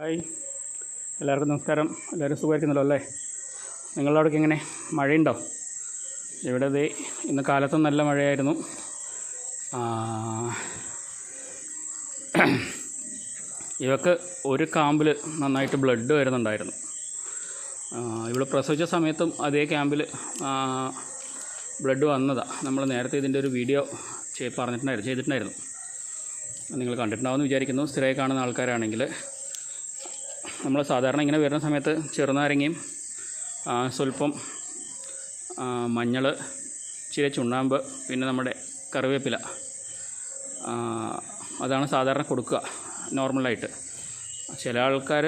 Hi, എല്ലാവർക്കും നമസ്കാരം. എല്ലാവരും സുഖമായിരിക്കുന്നല്ലോ അല്ലേ? നിങ്ങളുടെ അവിടേക്ക് എങ്ങനെ മഴയുണ്ടോ? ഇവിടെ ഇന്ന് കാലത്തും നല്ല മഴയായിരുന്നു. ഇവക്ക് ഒരു കാമ്പിൽ നന്നായിട്ട് ബ്ലഡ് വരുന്നുണ്ടായിരുന്നു. ഇവിടെ പ്രസവിച്ച സമയത്തും അതേ ക്യാമ്പിൽ ബ്ലഡ് വന്നതാണ്. നമ്മൾ നേരത്തെ ഇതിൻ്റെ ഒരു വീഡിയോ ചെയ്തിട്ടുണ്ടായിരുന്നു. നിങ്ങൾ കണ്ടിട്ടുണ്ടാവുമെന്ന് വിചാരിക്കുന്നു. സ്ഥിരമായി കാണുന്ന ആൾക്കാരാണെങ്കിൽ. നമ്മൾ സാധാരണ ഇങ്ങനെ വരുന്ന സമയത്ത് ചെറുനാരങ്ങയും സ്വല്പം മഞ്ഞൾ, ഇച്ചിരി ചുണ്ണാമ്പ്, പിന്നെ നമ്മുടെ കറിവേപ്പില, അതാണ് സാധാരണ കൊടുക്കുക നോർമലായിട്ട്. ചില ആൾക്കാർ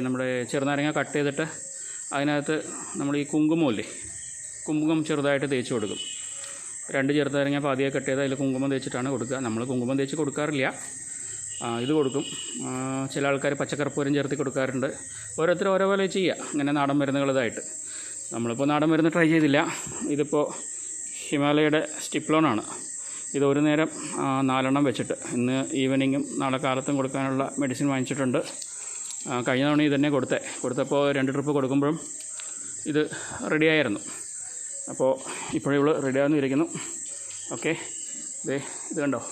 നമ്മുടെ ചെറുനാരങ്ങ കട്ട് ചെയ്തിട്ട് അതിനകത്ത് നമ്മൾ ഈ കുങ്കുമം ചെറുതായിട്ട് തേച്ച് കൊടുക്കും. 2 ചെറുനാരങ്ങ പാതിയെ കട്ട് ചെയ്ത് അതിൽ കുങ്കുമം തേച്ചിട്ടാണ് കൊടുക്കുക. നമ്മൾ കുങ്കുമം തേച്ച് കൊടുക്കാറില്ല, ഇത് കൊടുക്കും. ചില ആൾക്കാർ പച്ചക്കർപ്പൂരം ചേർത്ത് കൊടുക്കാറുണ്ട്. ഓരോരുത്തർ ഓരോ പോലെ ചെയ്യുക, ഇങ്ങനെ നാടൻ മരുന്നുകളതായിട്ട്. നമ്മളിപ്പോൾ നാടൻ മരുന്ന് ട്രൈ ചെയ്തില്ല. ഇതിപ്പോൾ ഹിമാലയയുടെ സ്റ്റിപ്ലോണാണ്. ഇത് ഒരു നേരം 4 എണ്ണം വെച്ചിട്ട് ഇന്ന് ഈവനിങ്ങും നാളെ കാലത്തും കൊടുക്കാനുള്ള മെഡിസിൻ വാങ്ങിച്ചിട്ടുണ്ട്. കഴിഞ്ഞ തവണ ഇത് തന്നെ കൊടുത്തപ്പോൾ 2 ട്രിപ്പ് കൊടുക്കുമ്പോഴും ഇത് റെഡിയായിരുന്നു. അപ്പോൾ ഇപ്പോഴിവൾ റെഡിയാകുന്നു ഇരിക്കുന്നു. ഓക്കെ, ഇത് കണ്ടോ,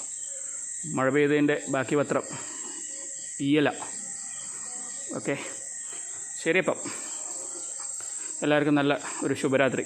മഴ പെയ്തതിൻ്റെ ബാക്കി പത്രം, ഇല. ഓക്കെ, ശരി. അപ്പം എല്ലാവർക്കും നല്ല ഒരു ശുഭരാത്രി.